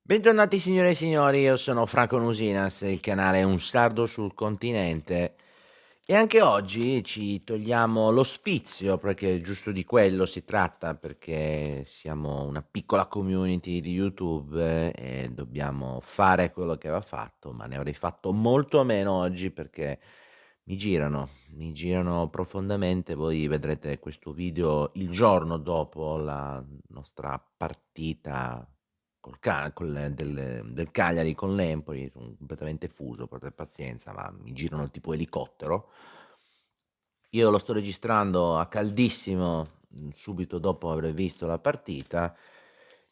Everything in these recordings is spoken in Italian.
Bentornati signore e signori, io sono Franco Nusinas, il canale è Un Sardo sul Continente e anche oggi ci togliamo lo sfizio, perché giusto di quello si tratta, perché siamo una piccola community di YouTube e dobbiamo fare quello che va fatto, ma ne avrei fatto molto meno oggi perché mi girano profondamente. Voi vedrete questo video il giorno dopo la nostra partita del Cagliari con l'Empoli. Sono completamente fuso, portate pazienza, ma mi girano tipo elicottero. Io lo sto registrando a caldissimo, subito dopo aver visto la partita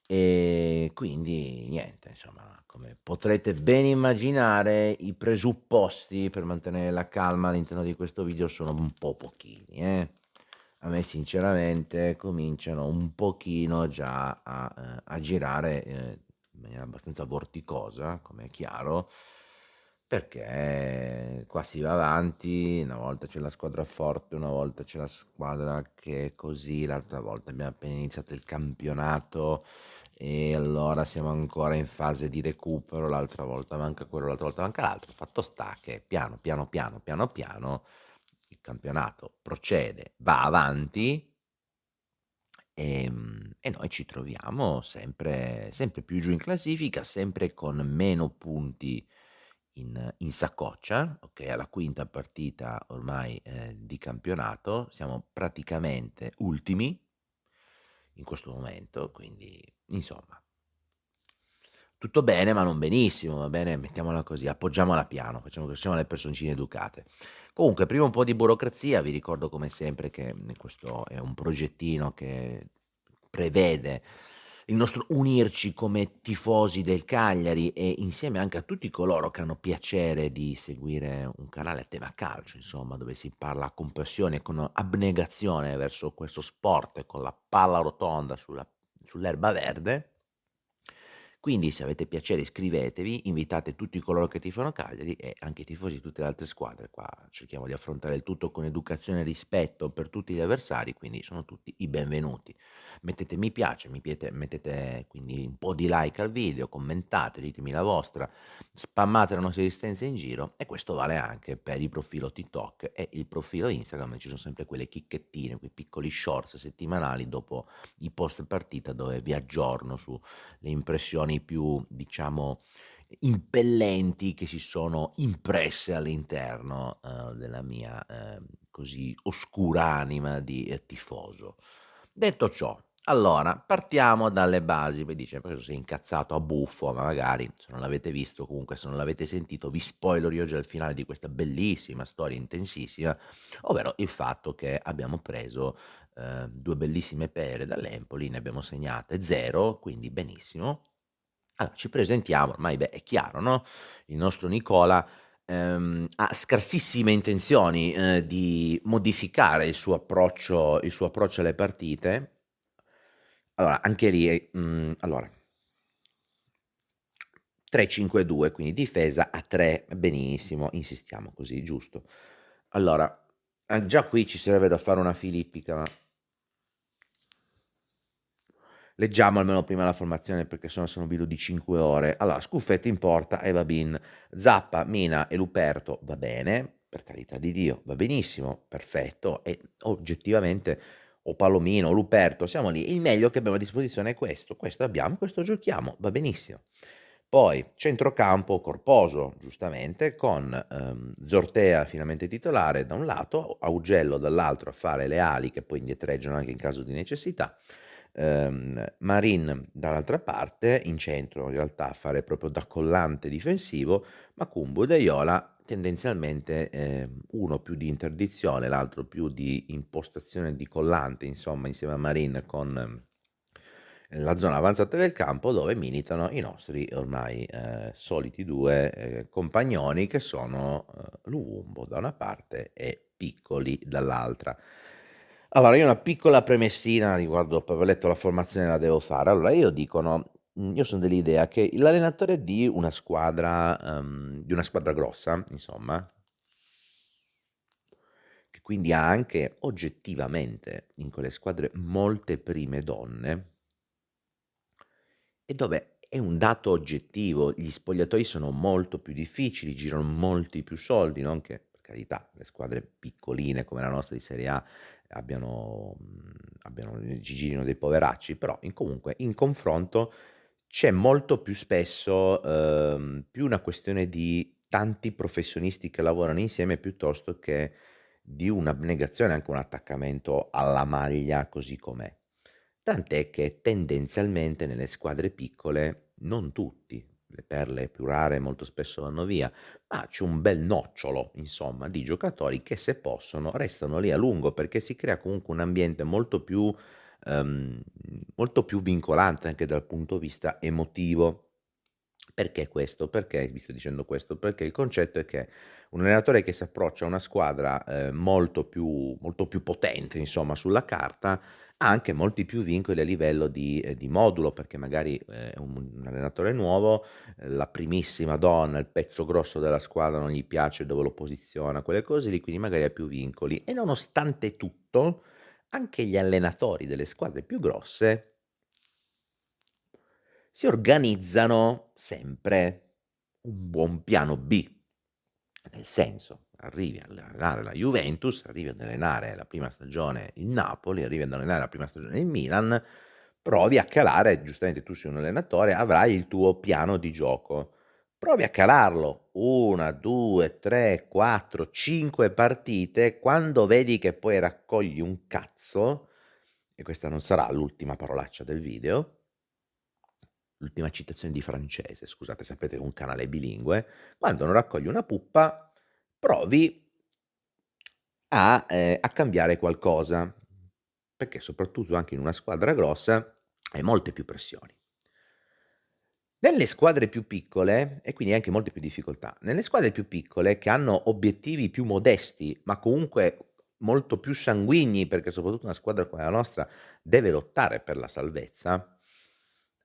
e quindi niente, insomma, come potrete ben immaginare, i presupposti per mantenere la calma all'interno di questo video sono un po' pochini, eh. A me sinceramente cominciano un pochino già a girare, in maniera abbastanza vorticosa, come è chiaro, perché qua si va avanti, una volta c'è la squadra forte, una volta c'è la squadra che è così, l'altra volta abbiamo appena iniziato il campionato e allora siamo ancora in fase di recupero, l'altra volta manca quello, l'altra volta manca l'altro. Fatto sta che piano piano il campionato procede, va avanti, e noi ci troviamo sempre più giù in classifica, sempre con meno punti in saccoccia, okay, alla quinta partita ormai, di campionato, siamo praticamente ultimi in questo momento, quindi insomma tutto bene, ma non benissimo, va bene? Mettiamola così, appoggiamola piano, facciamo che siamo le personcine educate. Comunque, prima un po' di burocrazia, vi ricordo come sempre che questo è un progettino che prevede il nostro unirci come tifosi del Cagliari e insieme anche a tutti coloro che hanno piacere di seguire un canale a tema calcio, insomma, dove si parla con passione e con abnegazione verso questo sport con la palla rotonda sull'erba verde. Quindi se avete piacere iscrivetevi, invitate tutti coloro che tifano Cagliari e anche i tifosi di tutte le altre squadre. Qua cerchiamo di affrontare il tutto con educazione e rispetto per tutti gli avversari, quindi sono tutti i benvenuti. Mettete mi piace, mettete quindi un po' di like al video, commentate, ditemi la vostra, spammate la nostra esistenza in giro e questo vale anche per il profilo TikTok e il profilo Instagram. Ci sono sempre quelle chicchettine, quei piccoli shorts settimanali dopo i post partita dove vi aggiorno su le impressioni più, diciamo, impellenti che si sono impresse all'interno, della mia, così oscura anima di, tifoso. Detto ciò, allora partiamo dalle basi. Poi dice: "Ma cosa sei incazzato a buffo?" Ma magari se non l'avete visto, comunque se non l'avete sentito, vi spoilero io già il finale di questa bellissima storia intensissima, ovvero il fatto che abbiamo preso 2 bellissime pere dall'Empoli, ne abbiamo segnate 0, quindi benissimo. Allora ci presentiamo, ormai beh, è chiaro, no, il nostro Nicola, ha scarsissime intenzioni, di modificare il suo approccio alle partite. Allora anche lì, allora 3-5-2, quindi difesa a 3, benissimo, insistiamo così, giusto. Allora, già qui ci sarebbe da fare una filippica, ma leggiamo almeno prima la formazione perché sennò sono un video di 5 ore. Allora, Scuffetti in porta, Eva Bin, Zappa, Mina e Luperto, va bene, per carità di Dio, va benissimo, perfetto. E oggettivamente o Palomino o Luperto, siamo lì. Il meglio che abbiamo a disposizione è questo abbiamo, questo giochiamo, va benissimo. Poi centrocampo corposo, giustamente, con Zortea finalmente titolare da un lato, Augello dall'altro a fare le ali che poi indietreggiano anche in caso di necessità, Marin dall'altra parte, in centro in realtà a fare proprio da collante difensivo, Macumbo e Deiola tendenzialmente uno più di interdizione, l'altro più di impostazione di collante, insomma, insieme a Marin con la zona avanzata del campo dove militano i nostri ormai soliti due compagnoni che sono Luumbo da una parte e Piccoli dall'altra. Allora, io una piccola premessina riguardo, dopo aver letto la formazione la devo fare. Allora, io dicono, io sono dell'idea che l'allenatore di una squadra grossa, insomma, che quindi ha anche oggettivamente in quelle squadre molte prime donne, e dove è un dato oggettivo, gli spogliatoi sono molto più difficili, girano molti più soldi, non che, per carità, le squadre piccoline come la nostra di Serie A ci girino dei poveracci, però comunque in confronto c'è molto più spesso, più una questione di tanti professionisti che lavorano insieme piuttosto che di un'abnegazione, anche un attaccamento alla maglia così com'è. Tant'è che tendenzialmente nelle squadre piccole, non tutti, le perle più rare molto spesso vanno via, ma c'è un bel nocciolo, insomma, di giocatori che se possono restano lì a lungo, perché si crea comunque un ambiente ehm, molto più vincolante anche dal punto di vista emotivo. Perché questo? Perché vi sto dicendo questo? Perché il concetto è che un allenatore che si approccia a una squadra, molto più potente insomma sulla carta, ha anche molti più vincoli a livello di modulo, perché magari, è un allenatore nuovo, la primissima donna, il pezzo grosso della squadra non gli piace dove lo posiziona, quelle cose lì, quindi magari ha più vincoli e nonostante tutto, anche gli allenatori delle squadre più grosse si organizzano sempre un buon piano B, nel senso, arrivi ad allenare la Juventus, arrivi ad allenare la prima stagione il Napoli, arrivi ad allenare la prima stagione il Milan, provi a calare, giustamente tu sei un allenatore, avrai il tuo piano di gioco. Provi a calarlo 1, 2, 3, 4, 5 partite, quando vedi che poi raccogli un cazzo, e questa non sarà l'ultima parolaccia del video, l'ultima citazione di francese, scusate, sapete che è un canale bilingue, quando non raccogli una puppa provi a cambiare qualcosa, perché soprattutto anche in una squadra grossa hai molte più pressioni. Nelle squadre più piccole, e quindi anche molte più difficoltà, nelle squadre più piccole che hanno obiettivi più modesti, ma comunque molto più sanguigni, perché soprattutto una squadra come la nostra deve lottare per la salvezza,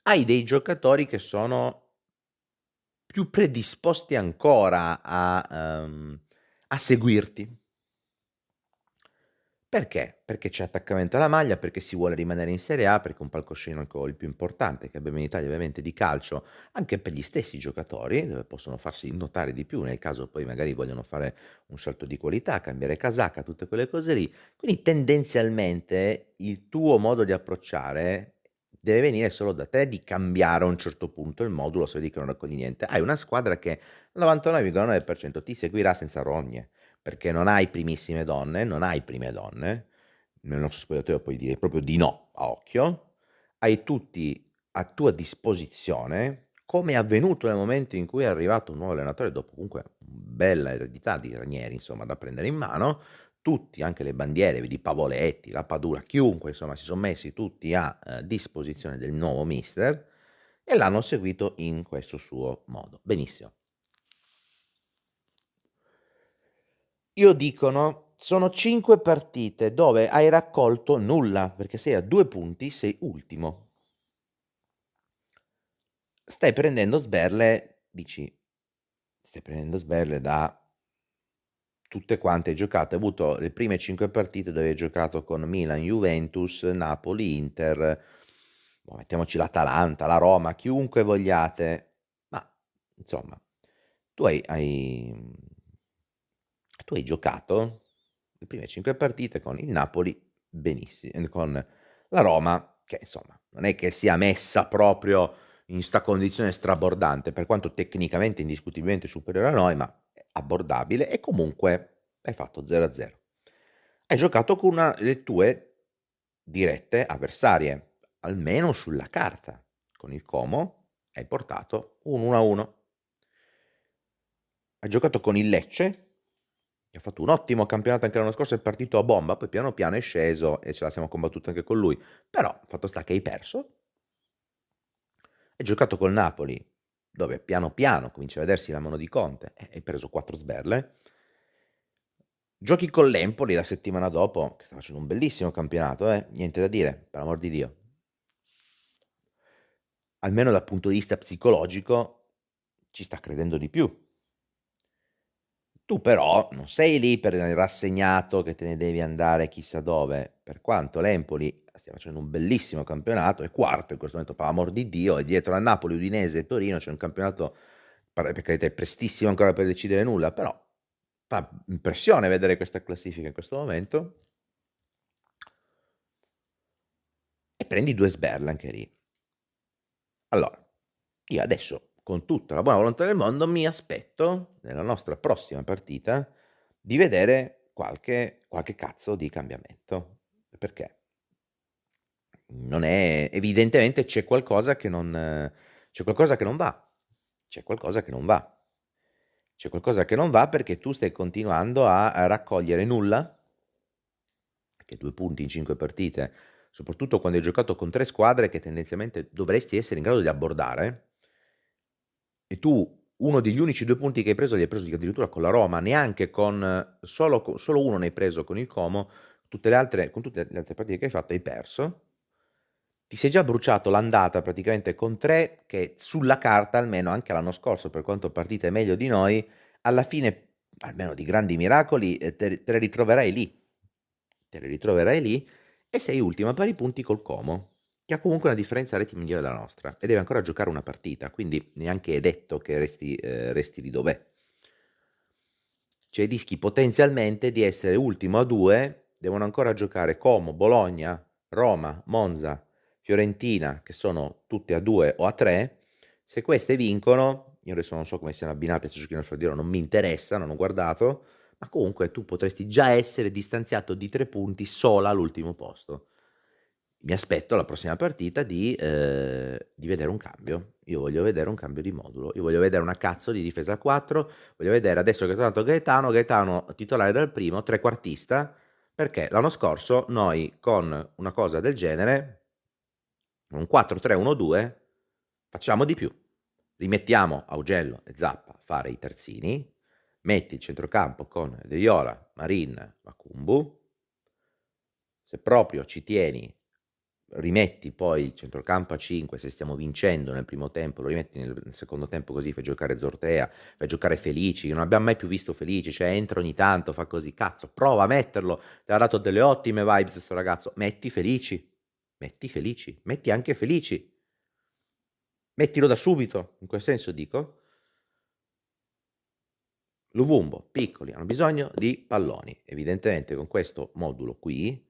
hai dei giocatori che sono più predisposti ancora a seguirti. Perché? Perché c'è attaccamento alla maglia, perché si vuole rimanere in Serie A, perché è un palcoscenico il più importante che abbiamo in Italia ovviamente di calcio, anche per gli stessi giocatori, dove possono farsi notare di più nel caso poi magari vogliono fare un salto di qualità, cambiare casacca, tutte quelle cose lì. Quindi tendenzialmente il tuo modo di approcciare deve venire solo da te di cambiare a un certo punto il modulo, se vedi che non raccogli niente. Hai una squadra che al 99,9% ti seguirà senza rogne. Perché non hai primissime donne, non hai prime donne, nel nostro spogliatoio puoi dire proprio di no a occhio, hai tutti a tua disposizione, come è avvenuto nel momento in cui è arrivato un nuovo allenatore dopo comunque bella eredità di Ranieri, insomma, da prendere in mano, tutti, anche le bandiere, vedi Pavoletti, la Padula, chiunque, insomma, si son messi tutti a, disposizione del nuovo mister e l'hanno seguito in questo suo modo. Benissimo. Io dicono, sono 5 partite dove hai raccolto nulla, perché sei a 2 punti, sei ultimo. Stai prendendo sberle, dici, stai prendendo sberle da tutte quante hai giocato, hai avuto le prime 5 partite dove hai giocato con Milan, Juventus, Napoli, Inter, boh, mettiamoci l'Atalanta, la Roma, chiunque vogliate, ma insomma, tu hai giocato le prime 5 partite con il Napoli con la Roma, che insomma non è che sia messa proprio in 'sta condizione strabordante, per quanto tecnicamente indiscutibilmente superiore a noi, ma è abbordabile e comunque hai fatto 0-0. Hai giocato con una le tue dirette avversarie, almeno sulla carta. Con il Como hai portato un 1-1. Hai giocato con il Lecce, che ha fatto un ottimo campionato anche l'anno scorso, è partito a bomba, poi piano piano è sceso e ce la siamo combattuta anche con lui. Però fatto sta che hai perso. Hai giocato col Napoli, dove piano piano comincia a vedersi la mano di Conte, e hai preso 4 sberle. Giochi con l'Empoli la settimana dopo, che sta facendo un bellissimo campionato, niente da dire, per amor di Dio. Almeno dal punto di vista psicologico ci sta credendo di più. Tu però non sei lì per rassegnato che te ne devi andare chissà dove, per quanto l'Empoli stiamo facendo un bellissimo campionato, è quarto in questo momento, per amor di Dio, e dietro a Napoli, Udinese e Torino c'è un campionato, per carità, è prestissimo ancora per decidere nulla, però fa impressione vedere questa classifica in questo momento. E prendi due sberle anche lì. Allora, io adesso, con tutta la buona volontà del mondo, mi aspetto, nella nostra prossima partita, di vedere qualche cazzo di cambiamento. Perché? Non è evidentemente c'è qualcosa che non va. C'è qualcosa che non va. C'è qualcosa che non va perché tu stai continuando a raccogliere nulla, che 2 punti in 5 partite, soprattutto quando hai giocato con 3 squadre che tendenzialmente dovresti essere in grado di abbordare, e tu uno degli unici 2 punti che hai preso li hai preso addirittura con la Roma, neanche con solo uno ne hai preso con il Como, con tutte le altre partite che hai fatto hai perso. Ti sei già bruciato l'andata praticamente con 3 che sulla carta, almeno anche l'anno scorso, per quanto partite meglio di noi, alla fine, almeno di grandi miracoli, te le ritroverai lì. Te le ritroverai lì e sei ultimo a pari punti col Como, che ha comunque una differenza reti migliore della nostra e deve ancora giocare una partita, quindi neanche è detto che resti lì dov'è. Cioè rischi potenzialmente di essere ultimo a 2, devono ancora giocare Como, Bologna, Roma, Monza, Fiorentina, che sono tutte a 2 o a 3. Se queste vincono, io adesso non so come siano abbinate, se giochino fra di loro, non mi interessa, non ho guardato, ma comunque tu potresti già essere distanziato di 3 punti solo all'ultimo posto. Mi aspetto alla prossima partita di vedere un cambio. Io voglio vedere un cambio di modulo. Io voglio vedere una cazzo di difesa a 4. Voglio vedere adesso che è tornato Gaetano titolare dal primo, trequartista, perché l'anno scorso noi con una cosa del genere, un 4-3-1-2, facciamo di più. Rimettiamo Augello e Zappa a fare i terzini, metti il centrocampo con De Jora, Marin, Macumbu. Se proprio ci tieni, rimetti poi il centrocampo a 5, se stiamo vincendo nel primo tempo, lo rimetti nel secondo tempo, così fai giocare Zortea, fai giocare Felici, non abbiamo mai più visto Felici, cioè entra ogni tanto, fa così, cazzo, prova a metterlo, ti ha dato delle ottime vibes questo ragazzo, metti Felici, metti anche Felici, mettilo da subito, in quel senso dico. Luvumbo, piccoli, hanno bisogno di palloni, evidentemente con questo modulo qui,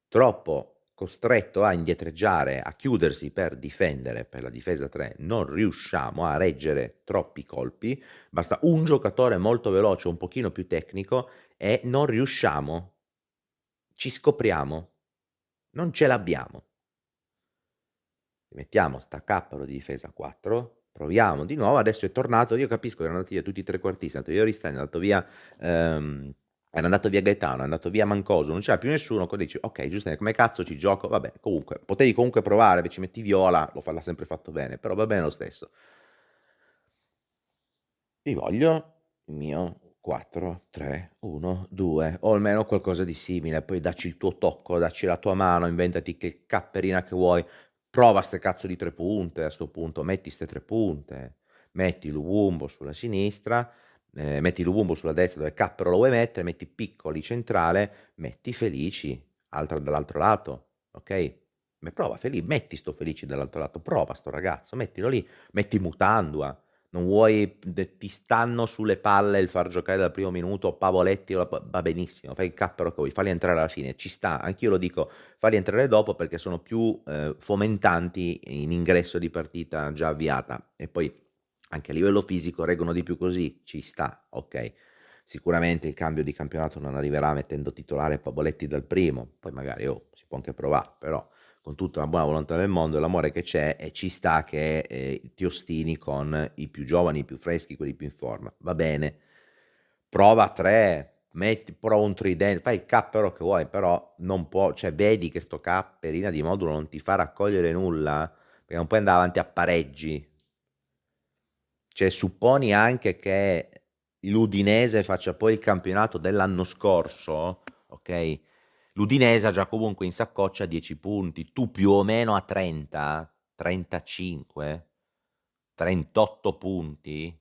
troppo costretto a indietreggiare, a chiudersi per difendere, per la difesa 3, non riusciamo a reggere troppi colpi, basta un giocatore molto veloce, un pochino più tecnico e non riusciamo, ci scopriamo, non ce l'abbiamo. Mettiamo sta cappero di difesa 4, proviamo di nuovo, adesso è tornato, io capisco che erano andati via tutti i trequartisti, è andato via Oristani, è andato via... era andato via Gaetano, è andato via Mancoso, non c'era più nessuno, poi dici ok, giusto, come cazzo ci gioco, vabbè, comunque, potevi comunque provare, ci metti Viola, l'ha sempre fatto bene, però va bene lo stesso. Vi voglio il mio 4, 3, 1, 2, o almeno qualcosa di simile, poi dacci il tuo tocco, dacci la tua mano, inventati che capperina che vuoi, prova ste cazzo di 3 punte a sto punto, metti ste 3 punte, metti Luvumbo sulla sinistra, metti Luvumbo sulla destra dove cappero lo vuoi mettere, metti Piccoli centrale, metti Felici dall'altro lato, ok? Ma prova Felici, metti sto Felici dall'altro lato, prova sto ragazzo, mettilo lì, metti Mutandua, non vuoi, ti stanno sulle palle il far giocare dal primo minuto Pavoletti, va benissimo, fai il cappero che vuoi, falli entrare alla fine, ci sta, anch'io lo dico, falli entrare dopo perché sono più fomentanti in ingresso di partita già avviata e poi anche a livello fisico reggono di più così, ci sta, ok. Sicuramente il cambio di campionato non arriverà mettendo titolare Pavoletti dal primo, poi magari si può anche provare, però con tutta la buona volontà del mondo e l'amore che c'è, e ci sta che ti ostini con i più giovani, i più freschi, quelli più in forma. Va bene, prova a 3, prova un tridente, fai il cappero che vuoi, però non può, cioè vedi che sto capperina di modulo non ti fa raccogliere nulla, perché non puoi andare avanti a pareggi. Cioè supponi anche che l'Udinese faccia poi il campionato dell'anno scorso, ok? L'Udinese ha già comunque in saccoccia 10 punti, tu più o meno a 30, 35, 38 punti,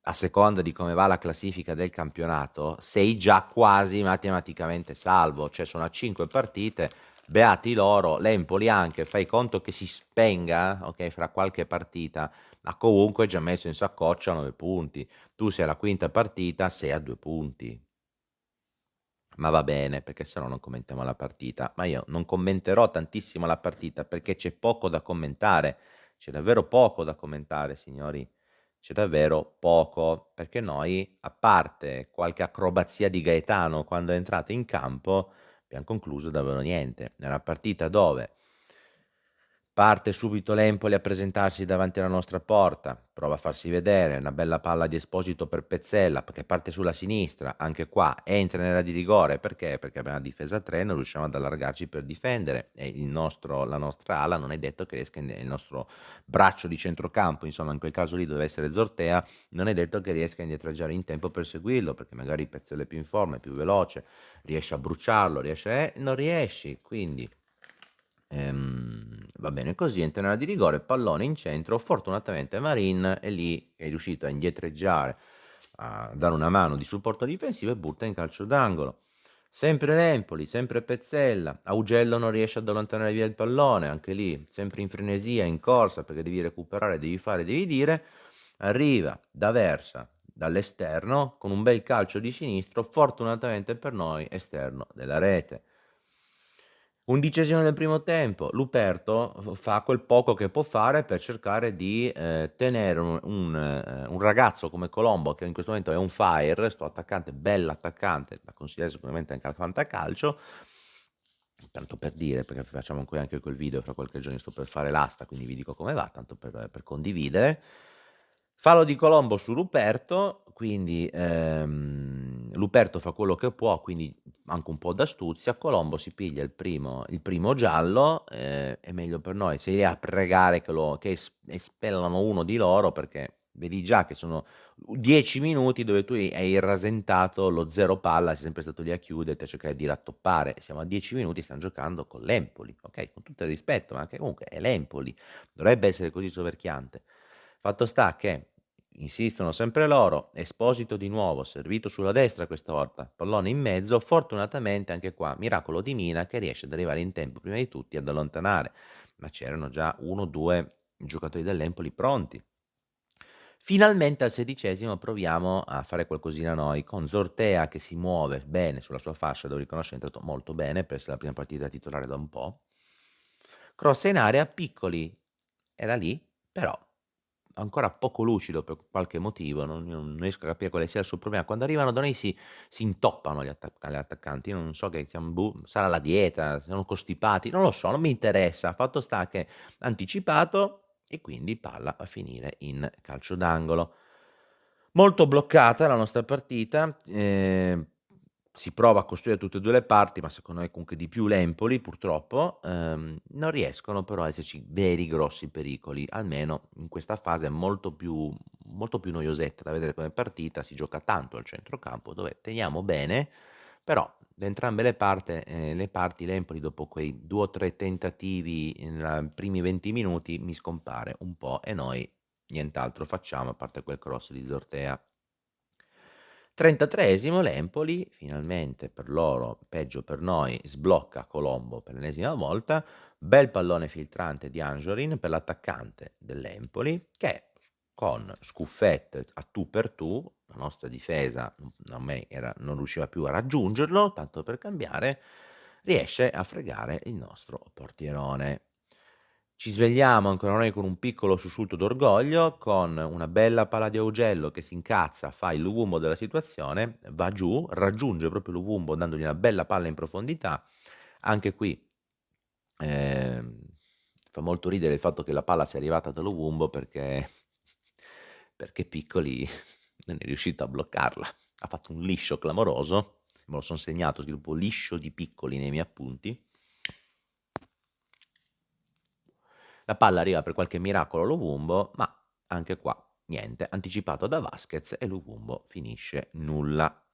a seconda di come va la classifica del campionato, sei già quasi matematicamente salvo, cioè sono a 5 partite, beati loro, l'Empoli anche, fai conto che si spenga, ok, fra qualche partita, ma comunque già messo in saccoccia 9 punti. Tu sei alla quinta partita, sei a 2 punti. Ma va bene, perché se no non commentiamo la partita. Ma io non commenterò tantissimo la partita perché c'è poco da commentare. C'è davvero poco da commentare, signori. C'è davvero poco, perché noi, a parte qualche acrobazia di Gaetano quando è entrato in campo, abbiamo concluso davvero niente. Nella partita dove parte subito l'Empoli a presentarsi davanti alla nostra porta, prova a farsi vedere, una bella palla di Esposito per Pezzella, che parte sulla sinistra, anche qua entra nella di rigore, perché? Perché abbiamo una difesa a 3, non riusciamo ad allargarci per difendere, e la nostra ala non è detto che riesca, il nostro braccio di centrocampo, insomma in quel caso lì deve essere Zortea, non è detto che riesca a indietreggiare in tempo per seguirlo, perché magari Pezzella è più in forma, è più veloce, riesce a bruciarlo, non riesci, quindi va bene così, entra nella di rigore, pallone in centro, fortunatamente Marin è lì, è riuscito a indietreggiare, a dare una mano di supporto difensivo e butta in calcio d'angolo. Sempre l'Empoli, sempre Pezzella, Augello non riesce ad allontanare via il pallone, anche lì, sempre in frenesia, in corsa, perché devi recuperare, devi fare, devi dire, arriva da Versa, dall'esterno, con un bel calcio di sinistro, fortunatamente per noi, esterno della rete. 11° del primo tempo, Luperto fa quel poco che può fare per cercare di tenere un ragazzo come Colombo, che in questo momento è un fire, sto attaccante, bell'attaccante, da consigliare sicuramente anche al fantacalcio, tanto per dire, perché facciamo anche quel video, fra qualche giorno sto per fare l'asta, quindi vi dico come va, tanto per condividere. Fallo di Colombo su Luperto, quindi Luperto fa quello che può, quindi anche un po' d'astuzia, Colombo si piglia il primo giallo, è meglio per noi, sei lì a pregare che espellano uno di loro, perché vedi già che sono 10 minuti dove tu hai rasentato lo zero palla, sei sempre stato lì a chiuderti, a cercare di rattoppare, siamo a 10 minuti, stiamo giocando con l'Empoli, ok? Con tutto il rispetto, ma anche comunque è l'Empoli, dovrebbe essere così soverchiante. Fatto sta che insistono sempre loro, Esposito di nuovo, servito sulla destra questa volta, pallone in mezzo, fortunatamente anche qua, miracolo di Mina che riesce ad arrivare in tempo prima di tutti ad allontanare, ma c'erano già 1 o 2 giocatori dell'Empoli pronti. Finalmente al 16° proviamo a fare qualcosina noi, con Zortea che si muove bene sulla sua fascia, devo riconoscere è entrato molto bene per essere la prima partita titolare da un po'. Cross in area, Piccoli era lì, però ancora poco lucido per qualche motivo, non riesco a capire quale sia il suo problema. Quando arrivano da noi si intoppano gli attaccanti, io non so che siamo, sarà la dieta, sono costipati, non lo so, non mi interessa. Fatto sta che anticipato e quindi palla a finire in calcio d'angolo. Molto bloccata la nostra partita, si prova a costruire tutte e 2 le parti, ma secondo me comunque di più l'Empoli purtroppo, non riescono però a esserci veri grossi pericoli, almeno in questa fase molto più noiosetta da vedere come partita, si gioca tanto al centrocampo dove teniamo bene, però da entrambe le parti l'Empoli dopo quei 2 o 3 tentativi in primi 20 minuti mi scompare un po' e noi nient'altro facciamo a parte quel cross di Zortea. 33° l'Empoli, finalmente per loro, peggio per noi, sblocca Colombo per l'ennesima volta, bel pallone filtrante di Anjorin per l'attaccante dell'Empoli che con scuffette a tu per tu, la nostra difesa non riusciva più a raggiungerlo, tanto per cambiare, riesce a fregare il nostro portierone. Ci svegliamo ancora noi con un piccolo sussulto d'orgoglio, con una bella palla di Augello che si incazza, fa il Luvumbo della situazione, va giù, raggiunge proprio Luvumbo dandogli una bella palla in profondità. Anche qui ehm, fa molto ridere il fatto che la palla sia arrivata da Luvumbo perché Piccoli non è riuscito a bloccarla. Ha fatto un liscio clamoroso, me lo son segnato, sviluppo liscio di Piccoli nei miei appunti. La palla arriva per qualche miracolo a Luvumbo, ma anche qua niente, anticipato da Vasquez e Luvumbo finisce nulla.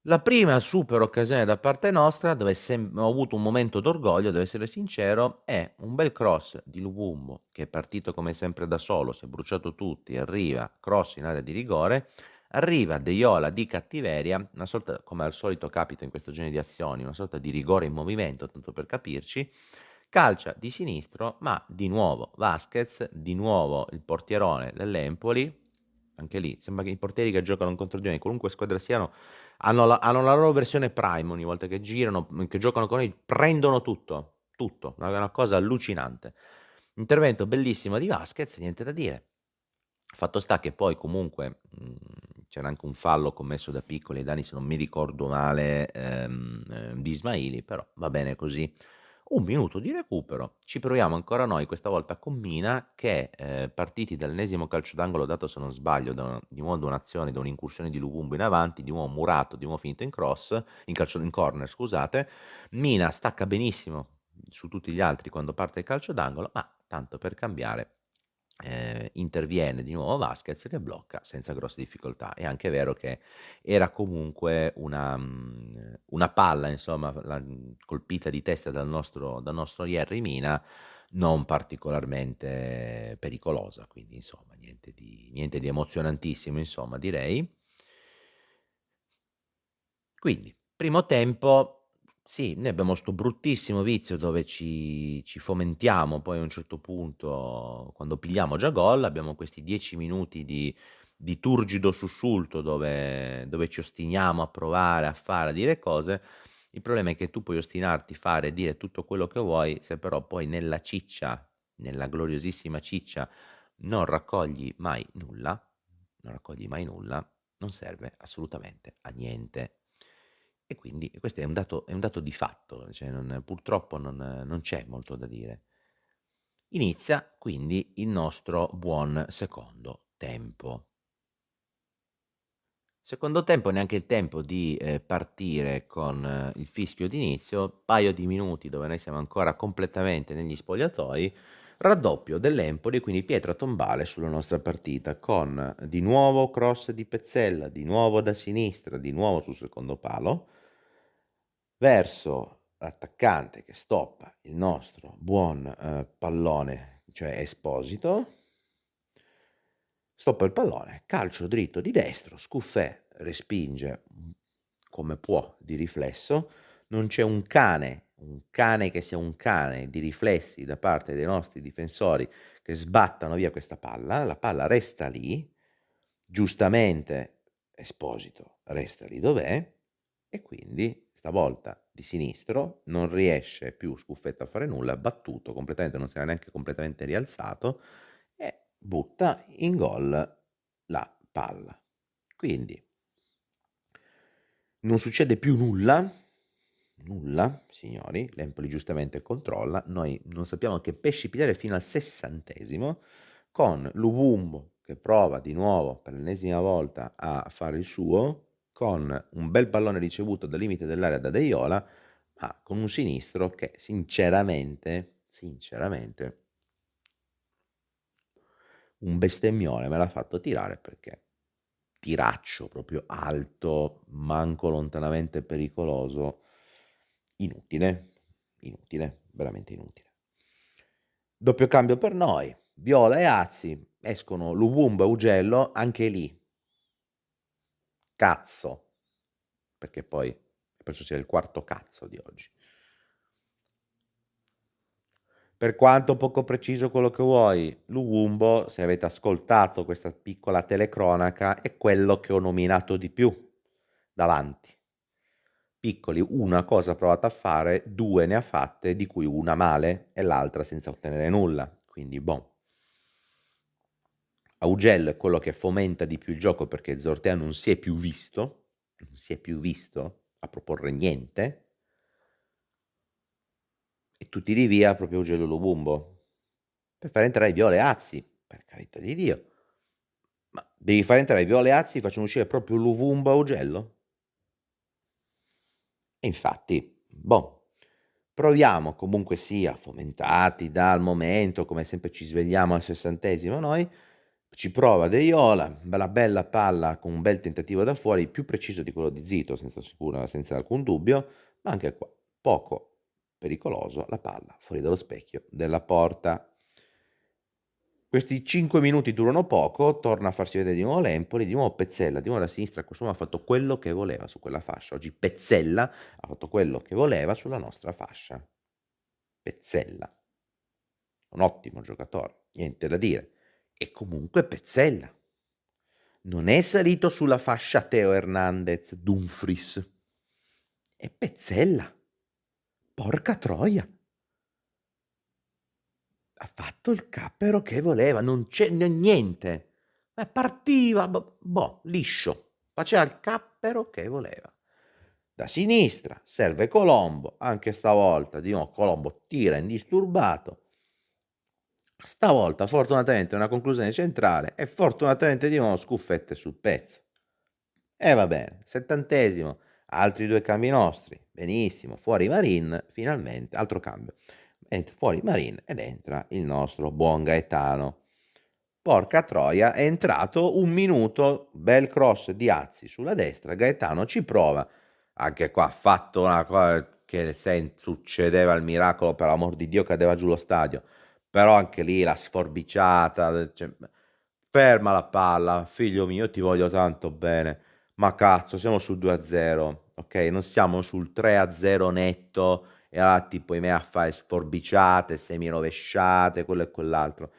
La prima super occasione da parte nostra, dove ho avuto un momento d'orgoglio, devo essere sincero, è un bel cross di Luvumbo, che è partito come sempre da solo, si è bruciato tutti, arriva, cross in area di rigore, Arriva Deiola di cattiveria, una sorta, come al solito capita in questo genere di azioni, una sorta di rigore in movimento, tanto per capirci, calcia di sinistro, ma di nuovo Vasquez, di nuovo il portierone dell'Empoli, anche lì sembra che i portieri che giocano contro di noi, qualunque squadra siano, hanno la loro versione prime ogni volta che girano, che giocano con noi, prendono tutto, tutto, è una cosa allucinante. Intervento bellissimo di Vasquez, niente da dire. Fatto sta che poi comunque c'era anche un fallo commesso da Piccoli ai danni, se non mi ricordo male, di Ismaili, però va bene così. Un minuto di recupero, ci proviamo ancora noi, questa volta con Mina, che partiti dall'ennesimo calcio d'angolo dato, se non sbaglio, di nuovo da un'azione, da un'incursione di Luvumbo in avanti, di nuovo murato, di nuovo finito in cross, in corner, scusate. Mina stacca benissimo su tutti gli altri quando parte il calcio d'angolo, ma tanto per cambiare interviene di nuovo Vasquez che blocca senza grosse difficoltà. È anche vero che era comunque una palla, insomma, colpita di testa dal nostro Yerry Mina, non particolarmente pericolosa, quindi insomma niente di emozionantissimo, insomma, direi. Quindi, primo tempo, sì, noi abbiamo sto bruttissimo vizio dove ci fomentiamo, poi a un certo punto, quando pigliamo già gol, abbiamo questi 10 minuti di turgido sussulto dove ci ostiniamo a provare, a fare, a dire cose. Il problema è che tu puoi ostinarti, fare e dire tutto quello che vuoi, se però poi nella ciccia, nella gloriosissima ciccia, non raccogli mai nulla, non raccogli mai nulla, non serve assolutamente a niente. E quindi questo è un dato di fatto, cioè purtroppo non c'è molto da dire. Inizia quindi il nostro buon secondo tempo. Secondo tempo, neanche il tempo di partire con il fischio d'inizio, paio di minuti dove noi siamo ancora completamente negli spogliatoi, raddoppio dell'Empoli, quindi pietra tombale sulla nostra partita, con di nuovo cross di Pezzella, di nuovo da sinistra, di nuovo sul secondo palo, verso l'attaccante che stoppa il nostro buon pallone, cioè Esposito, stoppa il pallone, calcio dritto di destro, Scuffè respinge come può di riflesso, non c'è un cane che sia un cane di riflessi da parte dei nostri difensori che sbattano via questa palla, la palla resta lì, giustamente Esposito resta lì dov'è, e quindi stavolta di sinistro non riesce più Scuffetto a fare nulla, battuto completamente, non si era neanche completamente rialzato e butta in gol la palla. Quindi non succede più nulla, signori, l'Empoli giustamente controlla, noi non sappiamo che pesci pigliare fino al 60° con Luvumbo che prova di nuovo per l'ennesima volta a fare il suo, con un bel pallone ricevuto dal limite dell'area da Deiola, ma con un sinistro che sinceramente, un bestemmione me l'ha fatto tirare, perché tiraccio proprio alto, manco lontanamente pericoloso, inutile, veramente inutile. Doppio cambio per noi, Viola e Azzi, escono Luvumbo e Ugello, anche lì, cazzo, perché poi penso sia il quarto cazzo di oggi. Per quanto poco preciso quello che vuoi, Luvumbo, se avete ascoltato questa piccola telecronaca, è quello che ho nominato di più davanti. Piccoli, una cosa ha provato a fare, due ne ha fatte, di cui una male e l'altra senza ottenere nulla. Quindi, boh. Augello è quello che fomenta di più il gioco, perché Zortea non si è più visto a proporre niente, e tu tiri via proprio Augello Lubumbo per far entrare Viola e Azzi, per carità di Dio. Ma devi far entrare Viola e Azzi, facciamo uscire proprio Luvumbo Augello? E infatti, boh, proviamo comunque sia, fomentati dal momento, come sempre ci svegliamo al 60° noi, ci prova Deiola, la bella palla con un bel tentativo da fuori, più preciso di quello di Zito, senza alcun dubbio, ma anche qua poco pericoloso, la palla fuori dallo specchio della porta. Questi 5 minuti durano poco, torna a farsi vedere di nuovo l'Empoli, di nuovo Pezzella, di nuovo la sinistra, quest'uomo ha fatto quello che voleva su quella fascia. Oggi Pezzella ha fatto quello che voleva sulla nostra fascia. Pezzella, un ottimo giocatore, niente da dire. E comunque Pezzella non è salito sulla fascia Teo Hernandez, Dumfries. È Pezzella. Porca troia. Ha fatto il cappero che voleva, non c'è niente. Partiva, boh, liscio. Faceva il cappero che voleva. Da sinistra serve Colombo, anche stavolta di nuovo Colombo tira indisturbato. Stavolta fortunatamente una conclusione centrale e fortunatamente di nuovo scuffette sul pezzo. E va bene, 70°, altri due cambi nostri, benissimo, fuori Marin, finalmente, altro cambio, entra fuori Marin ed entra il nostro buon Gaetano. Porca troia, è entrato un minuto, bel cross di Azzi sulla destra, Gaetano ci prova, anche qua ha fatto una cosa che succedeva il miracolo, per l'amor di Dio cadeva giù lo stadio, però anche lì la sforbiciata, cioè, ferma la palla, figlio mio, io ti voglio tanto bene, ma cazzo, siamo sul 2-0, ok? Non siamo sul 3-0 netto e allora ti poi me a fare sforbiciate, semi rovesciate, quello e quell'altro.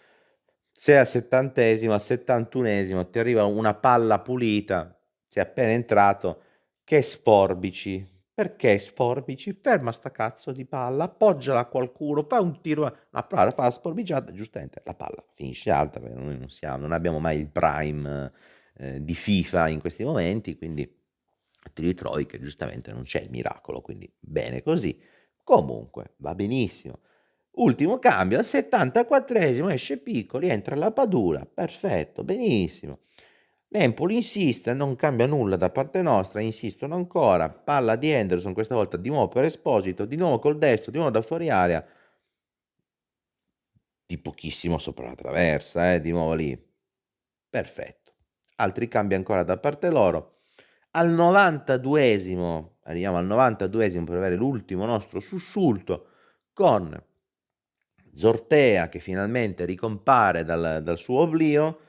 Se al 70°, al 71° ti arriva una palla pulita, sei appena entrato, che sforbici. Perché sforbici? Ferma sta cazzo di palla, appoggiala a qualcuno, fai un tiro, la palla fa la sforbiciata, giustamente la palla finisce alta, perché noi non abbiamo mai il prime di FIFA in questi momenti, quindi ti ritrovi che giustamente non c'è il miracolo, quindi bene così. Comunque, va benissimo. Ultimo cambio, al 74° esce Piccoli, entra la Padula, perfetto, benissimo. L'Empoli insiste, non cambia nulla da parte nostra, insistono ancora, palla di Henderson, questa volta di nuovo per Esposito, di nuovo col destro, di nuovo da fuori area, di pochissimo sopra la traversa, di nuovo lì, perfetto. Altri cambi ancora da parte loro. Al 92°, arriviamo al 92° per avere l'ultimo nostro sussulto, con Zortea che finalmente ricompare dal suo oblio,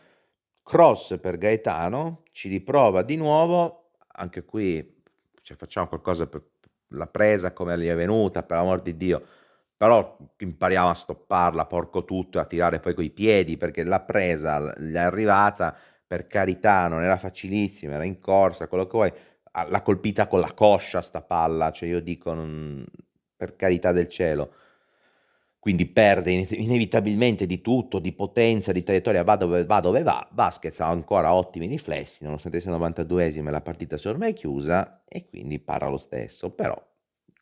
cross per Gaetano, ci riprova di nuovo, anche qui cioè, facciamo qualcosa per la presa come gli è venuta, per l'amor di Dio, però impariamo a stopparla, porco tutto, e a tirare poi coi piedi, perché la presa gli è arrivata, per carità, non era facilissima, era in corsa, quello che vuoi, l'ha colpita con la coscia sta palla, cioè io dico, per carità del cielo, quindi perde inevitabilmente di tutto, di potenza, di traiettoria, va dove va. Vasquez ha ancora ottimi riflessi, nonostante sia 92°, la partita si è ormai chiusa e quindi para lo stesso. Però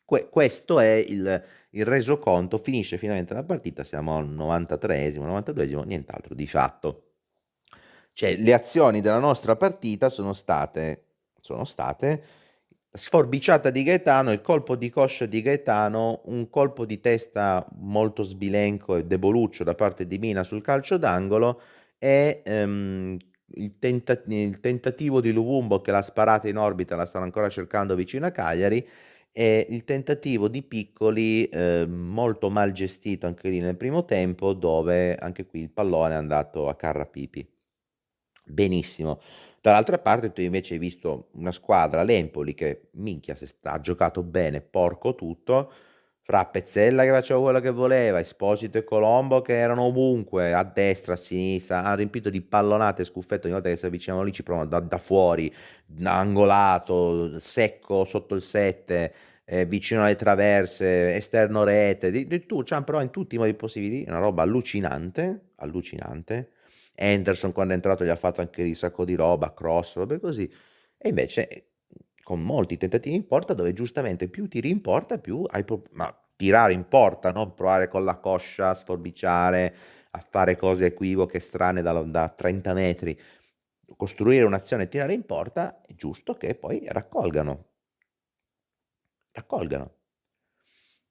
questo è il resoconto, finisce finalmente la partita, siamo al 93°, 92°, nient'altro di fatto. Cioè, le azioni della nostra partita sono state sforbiciata di Gaetano, il colpo di coscia di Gaetano, un colpo di testa molto sbilenco e deboluccio da parte di Mina sul calcio d'angolo e il tentativo di Luvumbo che l'ha sparata in orbita, la stanno ancora cercando vicino a Cagliari, e il tentativo di Piccoli molto mal gestito anche lì nel primo tempo, dove anche qui il pallone è andato a Carrapipi. Benissimo. Dall'altra parte tu invece hai visto una squadra, l'Empoli, che minchia se sta ha giocato bene, porco tutto, fra Pezzella che faceva quello che voleva, Esposito e Colombo che erano ovunque, a destra, a sinistra, hanno riempito di pallonate e scuffette ogni volta che si avvicinavano lì, ci provano da fuori, angolato, secco sotto il 7, vicino alle traverse, esterno rete, di tutto, cioè, però in tutti i modi possibili, una roba allucinante, allucinante. Henderson quando è entrato gli ha fatto anche un sacco di roba, cross, robe così, e invece con molti tentativi in porta dove giustamente più tiri in porta più hai ma tirare in porta, non provare con la coscia a sforbiciare, a fare cose equivoche strane da 30 metri, costruire un'azione e tirare in porta, è giusto che poi raccolgano.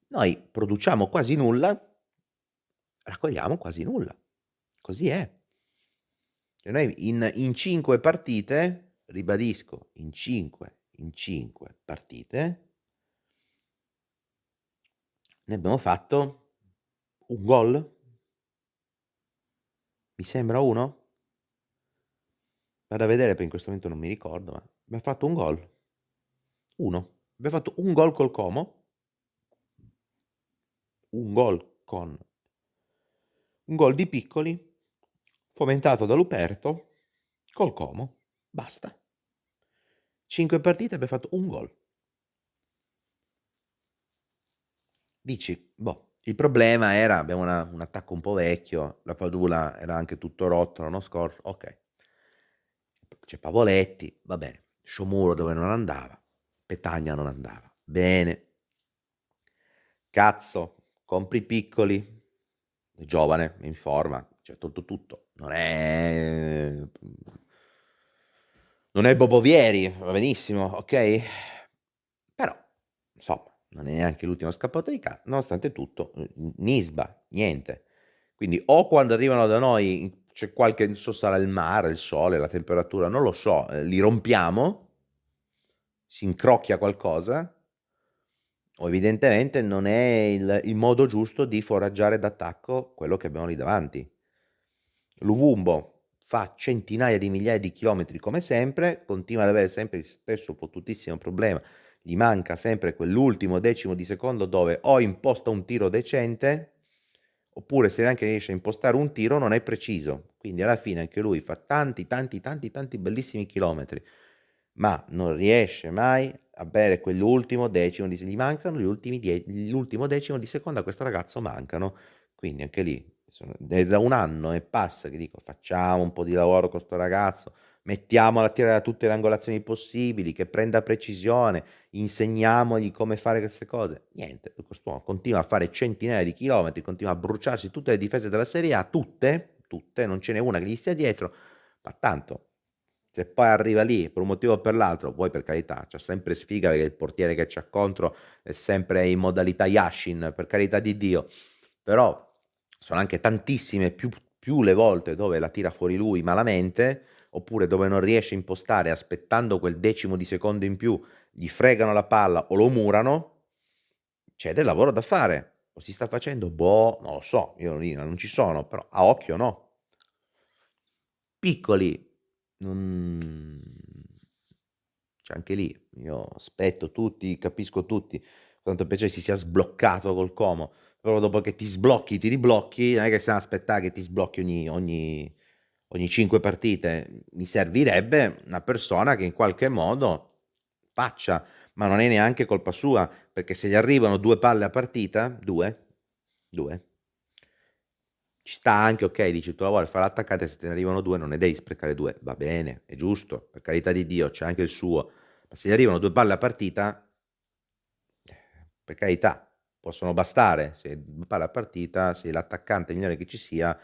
Noi produciamo quasi nulla, raccogliamo quasi nulla, così è. E noi in 5 partite, ribadisco, in cinque partite, ne abbiamo fatto un gol, Mi sembra uno? Vado a vedere perché in questo momento non mi ricordo, ma abbiamo fatto un gol. Uno. Abbiamo fatto un gol col Como. Un gol con un gol di Piccoli, fomentato da Luperto, col Como. Basta. 5 partite abbiamo fatto un gol. Dici, boh, il problema era, abbiamo un attacco un po' vecchio, la Padula era anche tutto rotto l'anno scorso, ok. C'è Pavoletti, va bene. Sciomuro dove non andava, Petagna non andava. Bene. Cazzo, compri Piccoli, è giovane, è in forma, c'è tutto. Non è Bobovieri, va benissimo, ok? Però, insomma, non è neanche l'ultimo scappato di casa, nonostante tutto, Nisba, niente. Quindi o quando arrivano da noi c'è qualche, non so, sarà il mare, il sole, la temperatura, non lo so, li rompiamo, si incrocchia qualcosa, o evidentemente non è il modo giusto di foraggiare d'attacco quello che abbiamo lì davanti. Luvumbo fa centinaia di migliaia di chilometri come sempre, continua ad avere sempre il stesso fottutissimo problema, gli manca sempre quell'ultimo decimo di secondo dove o imposta un tiro decente, oppure se neanche riesce a impostare un tiro non è preciso, quindi alla fine anche lui fa tanti bellissimi chilometri, ma non riesce mai a avere quell'ultimo decimo gli mancano l'ultimo decimo di secondo a questo ragazzo mancano, quindi anche lì è da un anno e passa che dico facciamo un po' di lavoro con sto ragazzo, mettiamolo a tirare da tutte le angolazioni possibili, che prenda precisione, insegniamogli come fare queste cose. Niente, quest'uomo continua a fare centinaia di chilometri, continua a bruciarsi tutte le difese della Serie A, tutte, non ce n'è una che gli stia dietro, ma tanto, se poi arriva lì per un motivo o per l'altro, poi per carità, c'è sempre sfiga perché il portiere che c'ha contro è sempre in modalità Yashin, per carità di Dio, però sono anche tantissime più le volte dove la tira fuori lui malamente, oppure dove non riesce a impostare aspettando quel decimo di secondo in più, gli fregano la palla o lo murano, c'è del lavoro da fare. O si sta facendo? Boh, non lo so, io lì non ci sono, però a occhio no. Piccoli, non... cioè anche lì, io aspetto tutti, capisco tutti, quanto piacere si sia sbloccato col Como, però dopo che ti sblocchi, ti riblocchi, non è che stiamo a aspettare che ti sblocchi ogni 5 partite, mi servirebbe una persona che in qualche modo faccia, ma non è neanche colpa sua, perché se gli arrivano 2 palle a partita, due, ci sta anche, ok, dici tu lavori, fai l'attaccante, se te ne arrivano 2 non ne devi sprecare 2, va bene, è giusto, per carità di Dio, c'è anche il suo, ma se gli arrivano 2 palle a partita, per carità, possono bastare, se 2 palle a partita, se l'attaccante migliore che ci sia,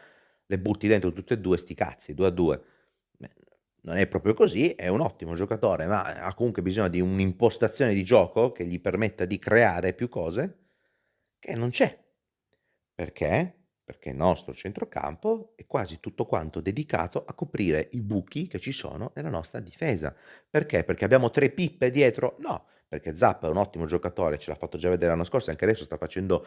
le butti dentro tutte e due, sti cazzi, 2-2. Non è proprio così, è un ottimo giocatore, ma ha comunque bisogno di un'impostazione di gioco che gli permetta di creare più cose, che non c'è. Perché? Perché il nostro centrocampo è quasi tutto quanto dedicato a coprire i buchi che ci sono nella nostra difesa. Perché? Perché abbiamo 3 pippe dietro? No, perché Zappa è un ottimo giocatore, ce l'ha fatto già vedere l'anno scorso, anche adesso sta facendo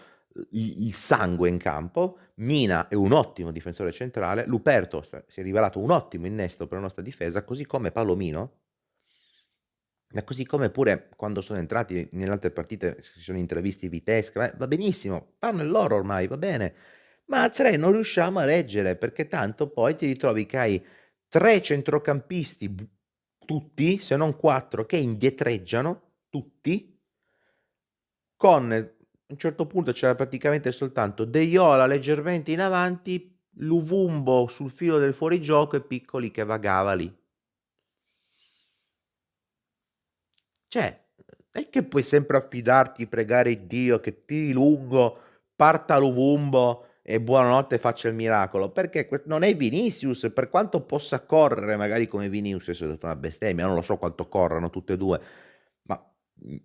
il sangue in campo. Mina è un ottimo difensore centrale, Luperto si è rivelato un ottimo innesto per la nostra difesa, così come Palomino. Ma così come pure quando sono entrati nelle altre partite, si sono intravisti Vitesca, va benissimo, fanno il loro ormai, va bene, ma a 3 non riusciamo a reggere, perché tanto poi ti ritrovi che hai 3 centrocampisti, tutti, se non 4, che indietreggiano, tutti, con a un certo punto c'era praticamente soltanto De Iola leggermente in avanti, Luvumbo sul filo del fuorigioco e Piccoli che vagava lì. Cioè, non è che puoi sempre affidarti, pregare Dio che tiri lungo, parta l'uvumbo e buonanotte faccia il miracolo, perché non è Vinicius, per quanto possa correre magari come Vinicius, adesso ho detto una bestemmia, non lo so quanto corrano tutte e due, ma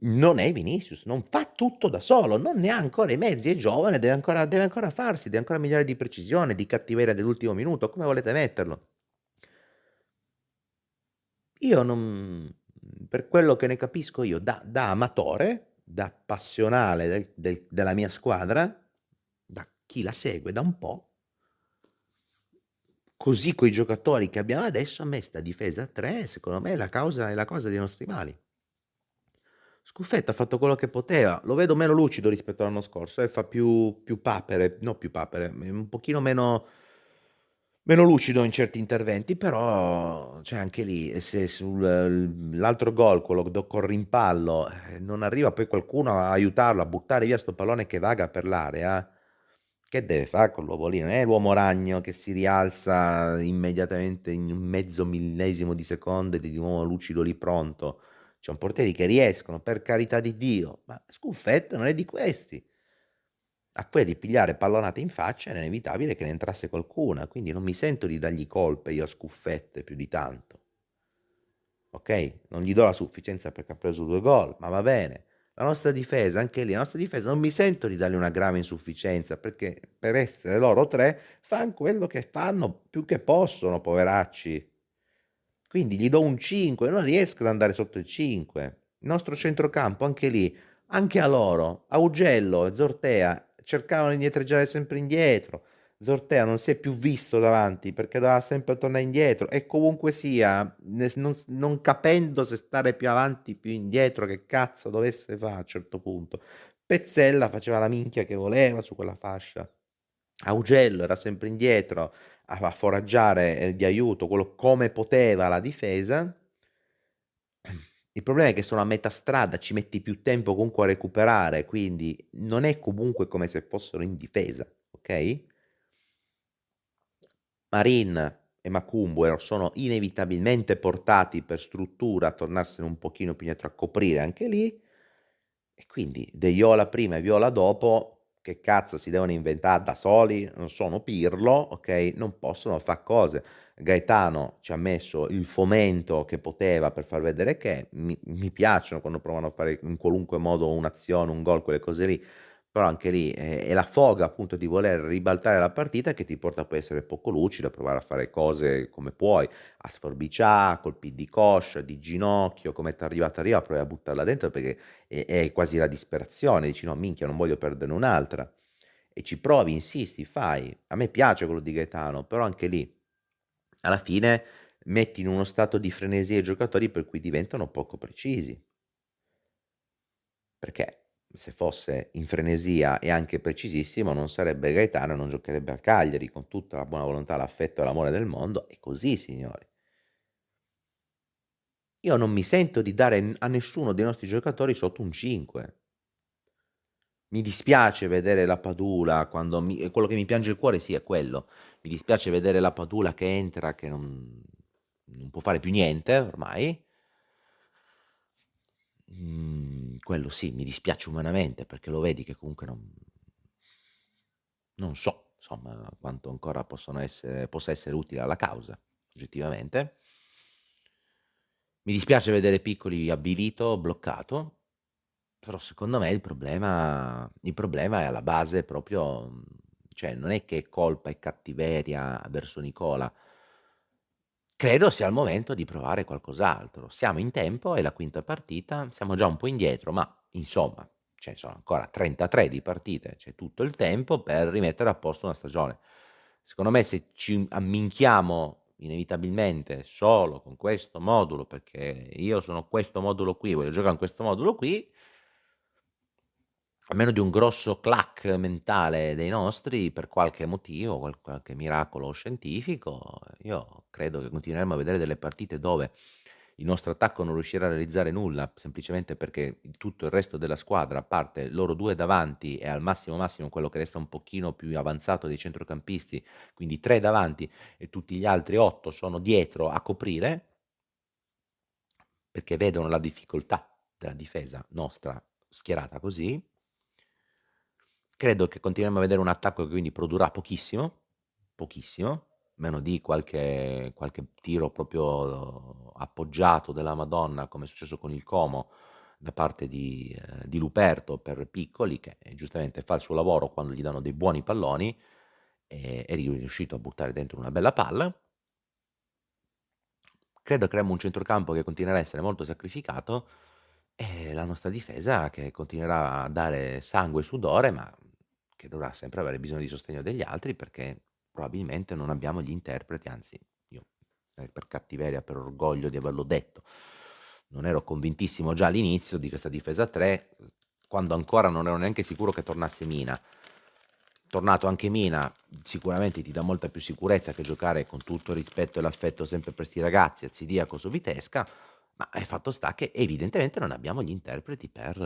non è Vinicius, non fa tutto da solo, non ne ha ancora i mezzi, è giovane, deve ancora farsi, deve ancora migliorare di precisione, di cattiveria dell'ultimo minuto, come volete metterlo? Io non, per quello che ne capisco io, da amatore, da passionale della mia squadra, da chi la segue da un po', Così coi giocatori che abbiamo adesso, a me 'sta difesa a 3 secondo me è la causa dei nostri mali. Scuffetta ha fatto quello che poteva, lo vedo meno lucido rispetto all'anno scorso, fa più papere, no più papere, un pochino meno lucido in certi interventi, però cioè anche lì, se l'altro gol, quello col rimpallo, non arriva poi qualcuno a aiutarlo, a buttare via 'sto pallone che vaga per l'area, che deve fa' quell'uomo lì? Non è l'uomo ragno che si rialza immediatamente in un mezzo millesimo di secondo ed è di nuovo lucido lì pronto. Ci son portieri che riescono, per carità di Dio, ma Scuffetta non è di questi. A furia di pigliare pallonate in faccia era inevitabile che ne entrasse qualcuna, quindi non mi sento di dargli colpe io a Scuffette più di tanto. Ok? Non gli do la sufficienza perché ha preso 2 gol, ma va bene. La nostra difesa, anche lì, la nostra difesa non mi sento di dargli una grave insufficienza perché per essere loro 3 fan quello che fanno più che possono, poveracci. Quindi gli do un 5, non riescono ad andare sotto il 5. Il nostro centrocampo, anche lì, anche a loro, Augello e Zortea cercavano di indietreggiare sempre indietro. Zortea non si è più visto davanti perché doveva sempre tornare indietro e comunque sia, non capendo se stare più avanti, più indietro, che cazzo dovesse fare a un certo punto. Pezzella faceva la minchia che voleva su quella fascia. Augello era sempre indietro a foraggiare, di aiuto quello come poteva la difesa. Il problema è che sono a metà strada, ci metti più tempo comunque a recuperare, quindi non è comunque come se fossero in difesa, okay? Marin e Macumbu sono inevitabilmente portati per struttura a tornarsene un pochino più indietro, a coprire anche lì, e quindi De Jong prima e Viola dopo, che cazzo si devono inventare da soli? Non sono Pirlo, ok? Non possono fare cose. Gaetano ci ha messo il fomento che poteva per far vedere che mi piacciono quando provano a fare in qualunque modo un'azione, un gol, quelle cose lì, però anche lì è la foga appunto di voler ribaltare la partita che ti porta poi a essere poco lucido, a provare a fare cose come puoi, a sforbicià, colpi di coscia, di ginocchio, come ti arriva, provi a buttarla dentro perché è quasi la disperazione, dici no minchia non voglio perdere un'altra, e ci provi, insisti, fai. A me piace quello di Gaetano, però anche lì alla fine metti in uno stato di frenesia i giocatori per cui diventano poco precisi. Perché se fosse in frenesia e anche precisissimo non sarebbe Gaetano e non giocherebbe al Cagliari con tutta la buona volontà, l'affetto e l'amore del mondo. È così, signori. Io non mi sento di dare a nessuno dei nostri giocatori sotto un 5. Mi dispiace vedere la Padula quando quello che mi piange il cuore sì è quello. Mi dispiace vedere la Padula che entra, che non può fare più niente ormai. Quello sì, mi dispiace umanamente perché lo vedi che comunque non so, insomma, quanto ancora possa essere utile alla causa, oggettivamente. Mi dispiace vedere Piccoli avvilito, bloccato, però secondo me il problema è alla base proprio, cioè non è che è colpa e cattiveria verso Nicola. Credo sia il momento di provare qualcos'altro. Siamo in tempo, è la quinta partita, siamo già un po' indietro, ma insomma, ce ne sono ancora 33 di partite, c'è tutto il tempo per rimettere a posto una stagione. Secondo me se ci amminchiamo inevitabilmente solo con questo modulo, perché io sono questo modulo qui, voglio giocare in questo modulo qui, a meno di un grosso clack mentale dei nostri, per qualche motivo, qualche miracolo scientifico, io credo che continueremo a vedere delle partite dove il nostro attacco non riuscirà a realizzare nulla, semplicemente perché tutto il resto della squadra, a parte loro 2 davanti e al massimo massimo quello che resta un pochino più avanzato dei centrocampisti, quindi 3 davanti e tutti gli altri 8 sono dietro a coprire, perché vedono la difficoltà della difesa nostra schierata così. Credo che continueremo a vedere un attacco che quindi produrrà pochissimo, pochissimo, meno di qualche tiro proprio appoggiato della Madonna, come è successo con il Como da parte di Luperto per Piccoli, che giustamente fa il suo lavoro quando gli danno dei buoni palloni, è riuscito a buttare dentro una bella palla. Credo creeremo un centrocampo che continuerà a essere molto sacrificato e la nostra difesa che continuerà a dare sangue e sudore, ma che dovrà sempre avere bisogno di sostegno degli altri perché probabilmente non abbiamo gli interpreti, anzi io, per cattiveria, per orgoglio di averlo detto, non ero convintissimo già all'inizio di questa difesa 3, quando ancora non ero neanche sicuro che tornasse Mina. Tornato anche Mina, sicuramente ti dà molta più sicurezza che giocare, con tutto il rispetto e l'affetto sempre per sti ragazzi, Arcidiaco o Vitesca, ma il fatto sta che evidentemente non abbiamo gli interpreti per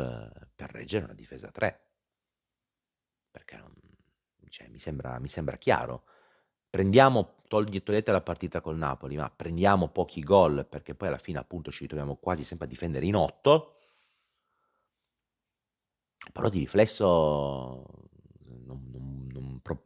reggere una difesa 3, perché cioè, mi sembra chiaro. Togliete la partita col Napoli, ma prendiamo pochi gol, perché poi alla fine appunto ci ritroviamo quasi sempre a difendere in 8, però di riflesso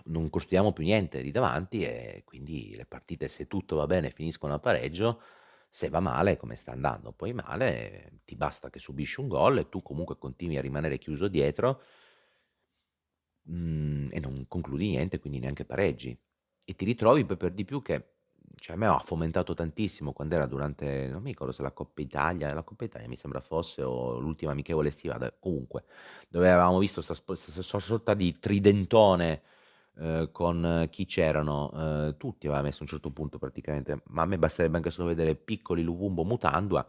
non costruiamo più niente lì davanti, e quindi le partite, se tutto va bene, finiscono a pareggio. Se va male, come sta andando poi male, ti basta che subisci un gol e tu comunque continui a rimanere chiuso dietro, e non concludi niente, quindi neanche pareggi. E ti ritrovi poi, per di più, che cioè a me ha fomentato tantissimo quando era durante, non mi ricordo se la Coppa Italia mi sembra fosse, o l'ultima amichevole estiva, comunque, dove avevamo visto questa sorta di tridentone, con chi c'erano, tutti aveva messo a un certo punto praticamente, ma a me basterebbe anche solo vedere Piccoli, Luvumbo, Mutandua.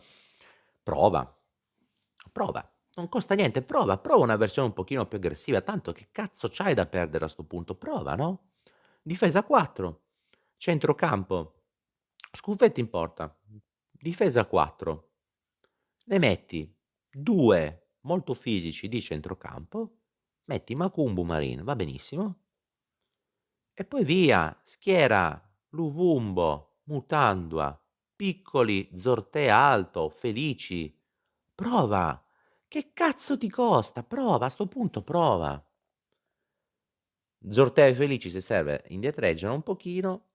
Prova, prova, non costa niente, prova una versione un pochino più aggressiva, tanto che cazzo c'hai da perdere a 'sto punto? Prova, no? Difesa 4, centrocampo, Scuffetti in porta, difesa 4, ne metti 2 molto fisici di centrocampo, metti Macumbu, Marin, va benissimo, e poi via, schiera Luvumbo, Mutandua, Piccoli, Zortea alto, Felici. Prova! Che cazzo ti costa? Prova, a 'sto punto prova. Zortea e Felici, se serve, indietreggiano un pochino,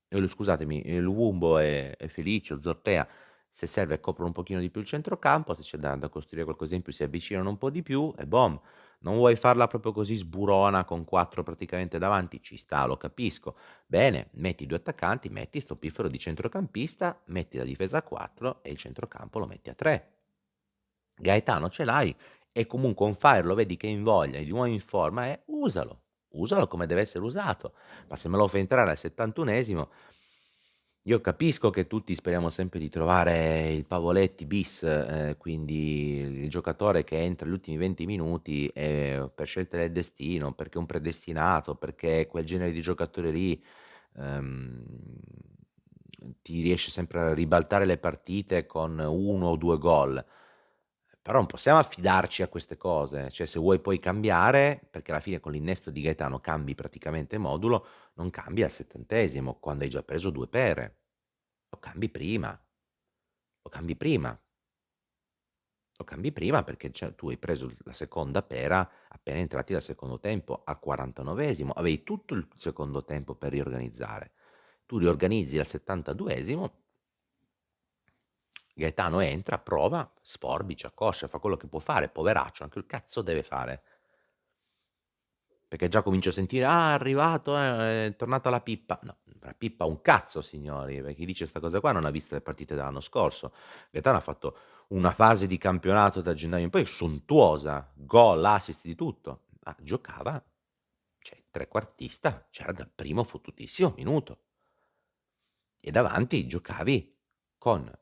scusatemi, Luvumbo e Felici o Zortea, se serve coprono un pochino di più il centrocampo, se c'è da costruire qualcosa in più si avvicinano un po' di più e bom. Non vuoi farla proprio così sburona con 4 praticamente davanti? Ci sta, lo capisco. Bene, metti 2 attaccanti, metti sto piffero di centrocampista, metti la difesa a 4 e il centrocampo lo metti a 3. Gaetano ce l'hai, e comunque on fire, lo vedi che è in voglia, di nuovo in forma, usalo come deve essere usato. Ma se me lo fai entrare al 71esimo, io capisco che tutti speriamo sempre di trovare il Pavoletti bis, quindi il giocatore che entra gli ultimi 20 minuti, per scelta del destino, perché è un predestinato, perché è quel genere di giocatore lì, ehm, ti riesce sempre a ribaltare le partite con 1 o 2 gol. Però non possiamo affidarci a queste cose, cioè se vuoi poi cambiare, perché alla fine con l'innesto di Gaetano cambi praticamente modulo, non cambi al 70esimo, quando hai già preso 2 pere. Lo cambi prima, lo cambi prima, lo cambi prima, perché cioè, tu hai preso la seconda pera appena entrati dal secondo tempo, al 49esimo, avevi tutto il secondo tempo per riorganizzare. Tu riorganizzi al 72esimo, Gaetano entra, prova, sforbicia, coscia, fa quello che può fare, poveraccio, anche il cazzo deve fare. Perché già comincio a sentire: "Ah, è arrivato, è tornata la pippa". No, la pippa un cazzo, signori, perché chi dice 'sta cosa qua non ha visto le partite dell'anno scorso. Gaetano ha fatto una fase di campionato da gennaio in poi sontuosa, gol, assist, di tutto, ma giocava, cioè trequartista, c'era dal primo fottutissimo minuto, e davanti giocavi con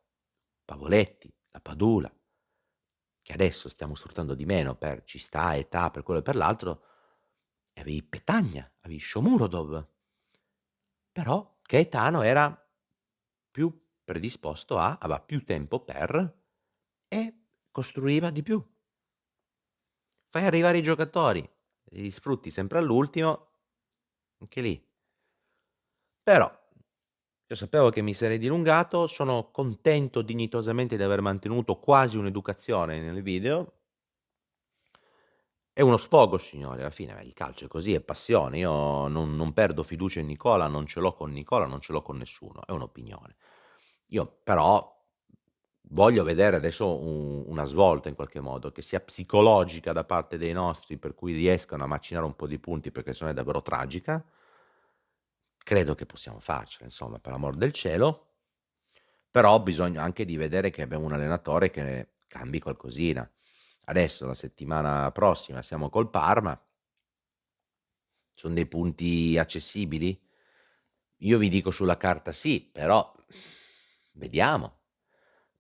Pavoletti, la Padula, che adesso stiamo sfruttando di meno per ci sta, età, per quello e per l'altro, e avevi Petagna, avevi Shomurodov, però Gaetano era più predisposto aveva più tempo per, e costruiva di più. Fai arrivare i giocatori, li sfrutti sempre all'ultimo, anche lì. Però io sapevo che mi sarei dilungato, sono contento dignitosamente di aver mantenuto quasi un'educazione nel video. È uno sfogo, signori, alla fine il calcio è così, è passione. Io non perdo fiducia in Nicola, non ce l'ho con Nicola, non ce l'ho con nessuno, è un'opinione. Io però voglio vedere adesso una svolta in qualche modo, che sia psicologica da parte dei nostri, per cui riescano a macinare un po' di punti, perché sennò è davvero tragica. Credo che possiamo farcela, insomma, per l'amor del cielo, però ho bisogno anche di vedere che abbiamo un allenatore che cambi qualcosina. Adesso la settimana prossima siamo col Parma, Son dei punti accessibili? Io vi dico sulla carta sì, però vediamo.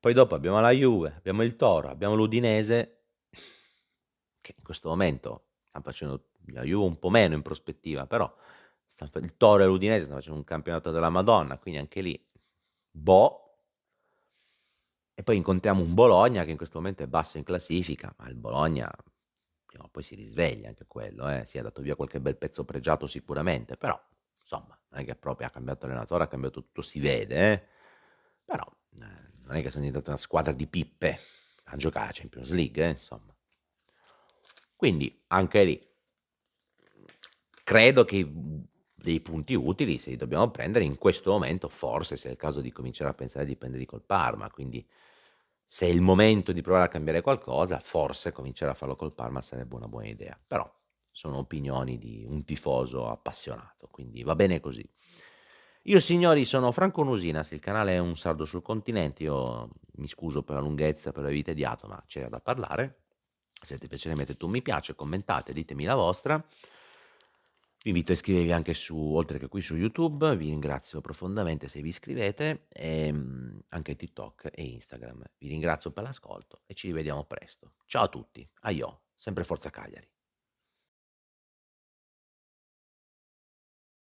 Poi dopo abbiamo la Juve, abbiamo il Toro, abbiamo l'Udinese, che in questo momento stan facendo la Juve un po' meno in prospettiva, però il Toro e l'Udinese stanno facendo un campionato della Madonna, quindi anche lì, boh. E poi incontriamo un Bologna che in questo momento è basso in classifica, ma il Bologna prima o poi si risveglia anche quello, sì, ha dato via qualche bel pezzo pregiato sicuramente, però insomma non è che proprio ha cambiato allenatore, ha cambiato tutto, si vede, però, non è che sono diventata una squadra di pippe a giocare a Champions League, insomma. Quindi anche lì credo che, dei punti utili se li dobbiamo prendere in questo momento, forse se è il caso di cominciare a pensare di prenderli col Parma, quindi se è il momento di provare a cambiare qualcosa, forse cominciare a farlo col Parma sarebbe una buona idea, però sono opinioni di un tifoso appassionato, quindi va bene così. Io signori sono Franco Nusinas, il canale è Un Sardo sul Continente, io mi scuso per la lunghezza, per l'aver tediato, ma c'era da parlare. Se avete piacere mettete un mi piace, commentate, ditemi la vostra. Vi invito a iscrivervi anche su, oltre che qui su YouTube, vi ringrazio profondamente se vi iscrivete, e anche TikTok e Instagram. Vi ringrazio per l'ascolto e ci rivediamo presto. Ciao a tutti, aio, sempre Forza Cagliari.